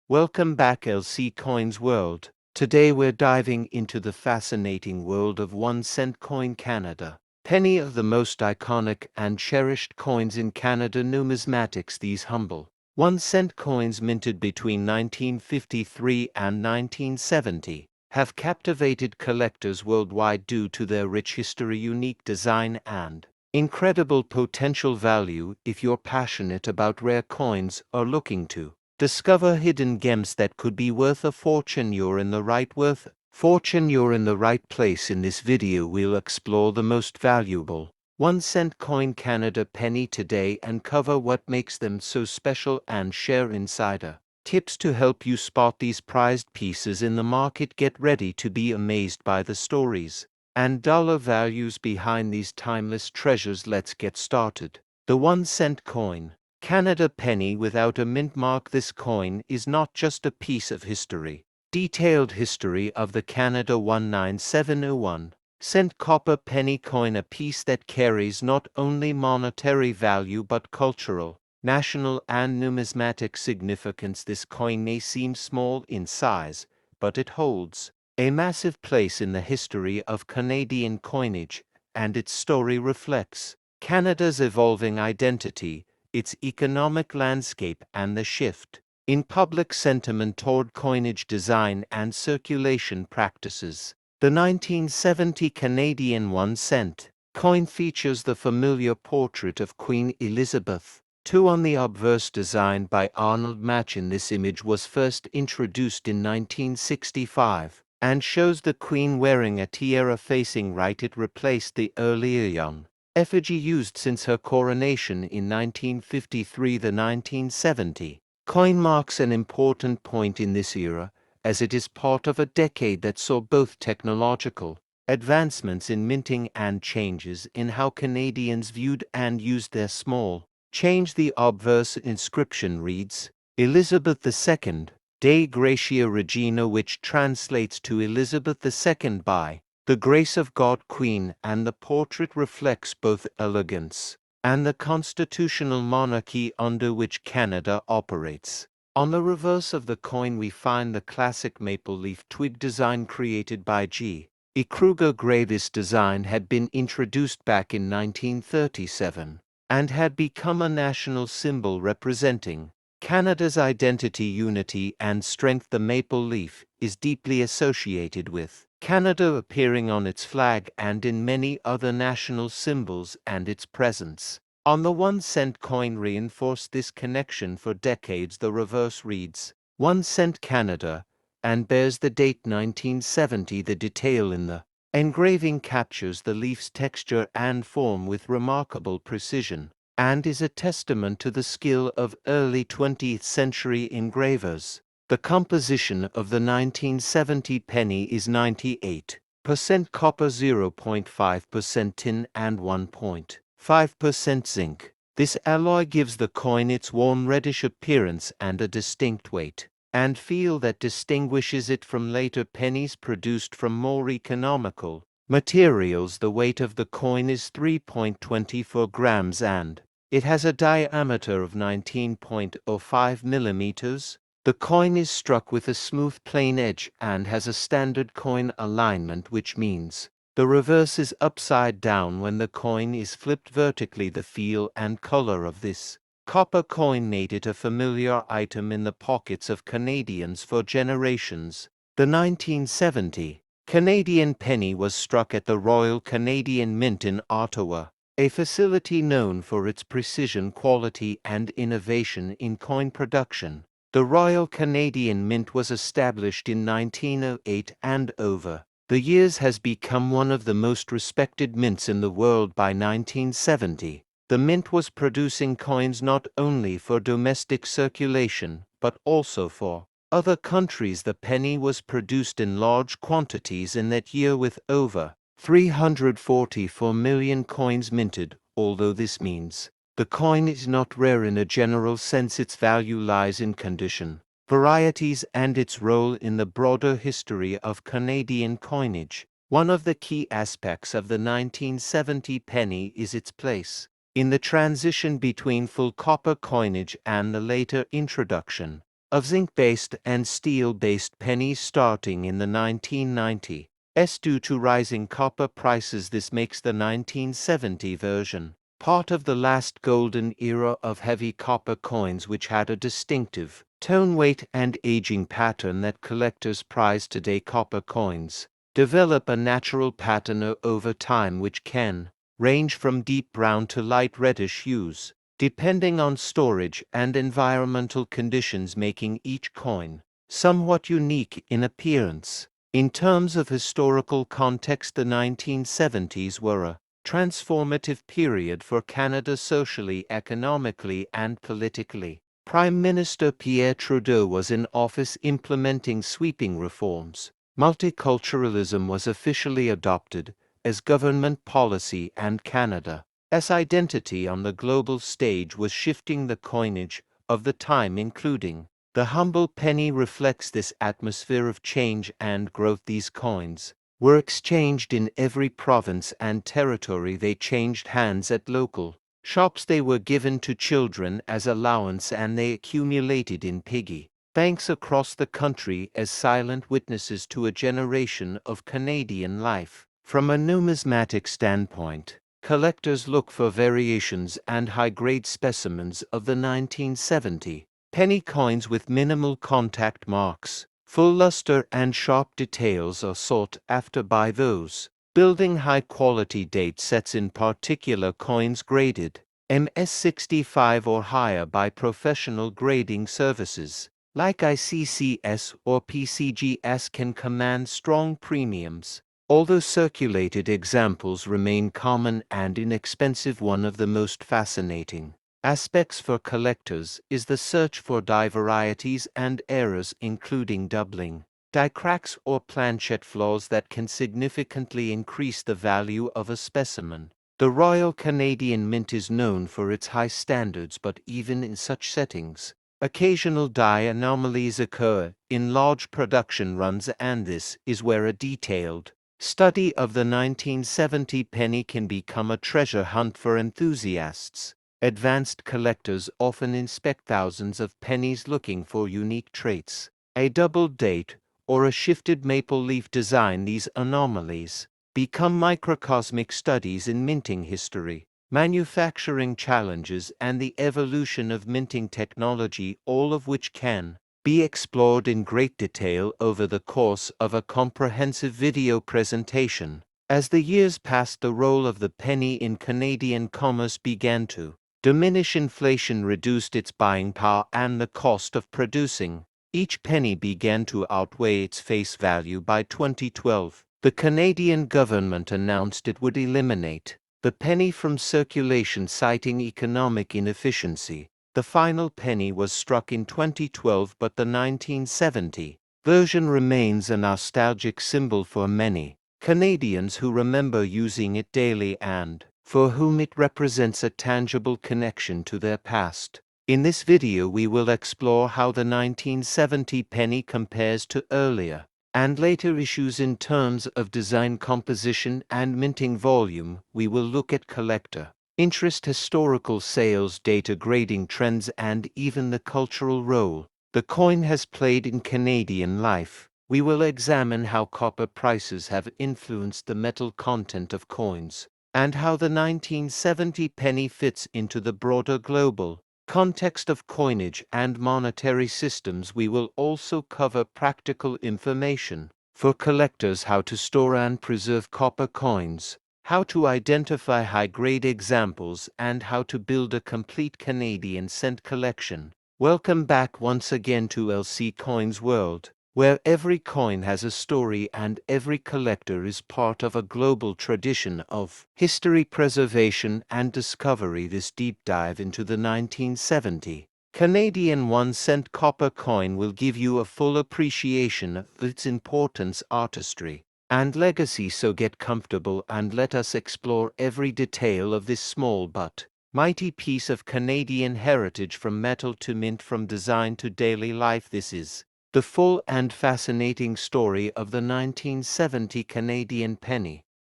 Welcome back LC Coins World. Today we're diving into the fascinating world of 1 cent coin Canada. Penny of the most iconic and cherished coins in Canada. Numismatics. These humble 1 cent coins, minted between 1953 and 1970, have captivated collectors worldwide due to their rich history, unique design, and incredible potential value. If you're passionate about rare coins or looking to discover hidden gems that could be worth a fortune, you're in the right place. In this video we'll explore the most valuable 1 cent coin Canada penny today and cover what makes them so special and share insider tips to help you spot these prized pieces in the market. Get ready to be amazed by the stories and dollar values behind these timeless treasures. Let's get started. The 1 cent coin Canada penny without a mint mark. This coin is not just a piece of history. Detailed history of the Canada 19701 cent copper penny coin, a piece that carries not only monetary value but cultural, national, and numismatic significance. This coin may seem small in size, but it holds a massive place in the history of Canadian coinage, and its story reflects Canada's evolving identity, its economic landscape, and the shift in public sentiment toward coinage design and circulation practices. The 1970 Canadian 1 cent coin features the familiar portrait of Queen Elizabeth II on the obverse, designed by Arnold Machin. This image was first introduced in 1965 and shows the Queen wearing a tiara facing right. It replaced the earlier young effigy used since her coronation in 1953. The 1970 coin marks an important point in this era, as it is part of a decade that saw both technological advancements in minting and changes in how Canadians viewed and used their small change. The obverse inscription reads, Elizabeth II, Dei Gratia Regina, which translates to Elizabeth II by the grace of God Queen, and the portrait reflects both elegance and the constitutional monarchy under which Canada operates. On the reverse of the coin we find the classic maple leaf twig design created by G. E. Kruger Gray. This design had been introduced back in 1937 and had become a national symbol representing Canada's identity, unity, and strength. The maple leaf is deeply associated with Canada, appearing on its flag and in many other national symbols, and its presence on the 1 cent coin reinforced this connection for decades. The reverse reads 1 cent Canada and bears the date 1970. The detail in the engraving captures the leaf's texture and form with remarkable precision and is a testament to the skill of early 20th century engravers. The composition of the 1970 penny is 98% copper, 0.5% tin, and 1.5% zinc. This alloy gives the coin its warm reddish appearance and a distinct weight and feel that distinguishes it from later pennies produced from more economical materials. The weight of the coin is 3.24 grams and it has a diameter of 19.05 millimeters. The coin is struck with a smooth plain edge and has a standard coin alignment, which means the reverse is upside down when the coin is flipped vertically. The feel and color of this copper coin made it a familiar item in the pockets of Canadians for generations. The 1970 Canadian penny was struck at the Royal Canadian Mint in Ottawa, a facility known for its precision, quality, and innovation in coin production. The Royal Canadian Mint was established in 1908 and over the years has become one of the most respected mints in the world. By 1970, the mint was producing coins not only for domestic circulation but also for other countries. The penny was produced in large quantities in that year, with over 344 million coins minted. Although this means the coin is not rare in a general sense, its value lies in condition, varieties, and its role in the broader history of Canadian coinage. One of the key aspects of the 1970 penny is its place in the transition between full copper coinage and the later introduction of zinc-based and steel-based pennies starting in the 1990s. Due to rising copper prices, this makes the 1970 version part of the last golden era of heavy copper coins, which had a distinctive tone, weight, and aging pattern that collectors prize today. Copper coins develop a natural pattern over time, which can range from deep brown to light reddish hues, depending on storage and environmental conditions, making each coin somewhat unique in appearance. In terms of historical context, the 1970s were a transformative period for Canada socially, economically, and politically. Prime Minister Pierre Trudeau was in office implementing sweeping reforms. Multiculturalism was officially adopted as government policy, and Canada's identity on the global stage was shifting. The coinage of the time, including the humble penny, reflects this atmosphere of change and growth. These coins were exchanged in every province and territory. They changed hands at local shops. They were given to children as allowance, and they accumulated in piggy banks across the country as silent witnesses to a generation of Canadian life. From a numismatic standpoint, collectors look for variations and high-grade specimens of the 1970 penny coins with minimal contact marks. Full luster and sharp details are sought after by those building high-quality date sets, in particular coins graded MS65 or higher by professional grading services like ICCS or PCGS can command strong premiums. Although circulated examples remain common and inexpensive, one of the most fascinating aspects for collectors is the search for die varieties and errors, including doubling, die cracks, or planchet flaws that can significantly increase the value of a specimen. The Royal Canadian Mint is known for its high standards, but even in such settings, occasional die anomalies occur in large production runs, and this is where a detailed study of the 1970 penny can become a treasure hunt for enthusiasts. Advanced collectors often inspect thousands of pennies looking for unique traits, a double date, or a shifted maple leaf design. These anomalies become microcosmic studies in minting history, manufacturing challenges, and the evolution of minting technology, all of which can be explored in great detail over the course of a comprehensive video presentation. As the years passed, the role of the penny in Canadian commerce began to diminish. Inflation reduced its buying power, and the cost of producing each penny began to outweigh its face value. By 2012, the Canadian government announced it would eliminate the penny from circulation, citing economic inefficiency. The final penny was struck in 2012, but the 1970 version remains a nostalgic symbol for many Canadians who remember using it daily and for whom it represents a tangible connection to their past. In this video, we will explore how the 1970 penny compares to earlier and later issues in terms of design, composition, and minting volume. We will look at collector interest, historical sales data, grading trends, and even the cultural role the coin has played in Canadian life. We will examine how copper prices have influenced the metal content of coins, and how the 1970 penny fits into the broader global context of coinage and monetary systems. We will also cover practical information for collectors: how to store and preserve copper coins, how to identify high-grade examples, and how to build a complete Canadian cent collection. Welcome back once again to LC Coins World, where every coin has a story and every collector is part of a global tradition of history, preservation, and discovery. This deep dive into the 1970 Canadian 1-cent copper coin will give you a full appreciation of its importance, artistry, and legacy. So get comfortable and let us explore every detail of this small but mighty piece of Canadian heritage, from metal to mint, from design to daily life. This is the full and fascinating story of the 1970 Canadian penny.